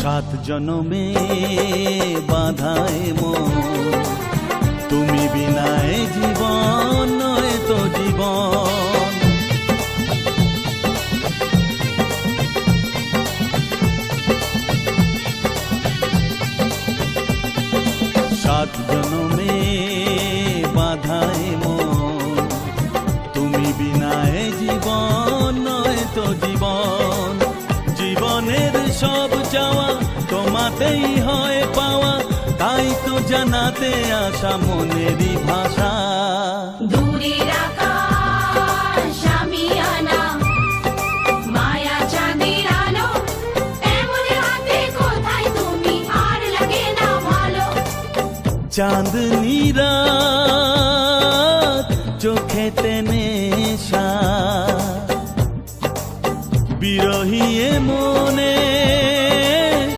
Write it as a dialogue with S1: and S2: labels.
S1: সাত জনমে বাঁধায় মন, তুমি বিনায় জীবন নয় তো জীবন। সাত জনমে বাঁধায় মন, তুমি বিনায় জীবন নয় তো জীবন। জীবনের সব চাওয়া তোমাতেই হয় পাওয়া, তাই তো জানাতে আসা মনেরই ভাষা।
S2: দূরের আকাশ আমি আনা, মায়া চাঁদের আলো, এমন হাতে কোথায় তুমি আর লাগে না ভালো।
S1: চাঁদনীরা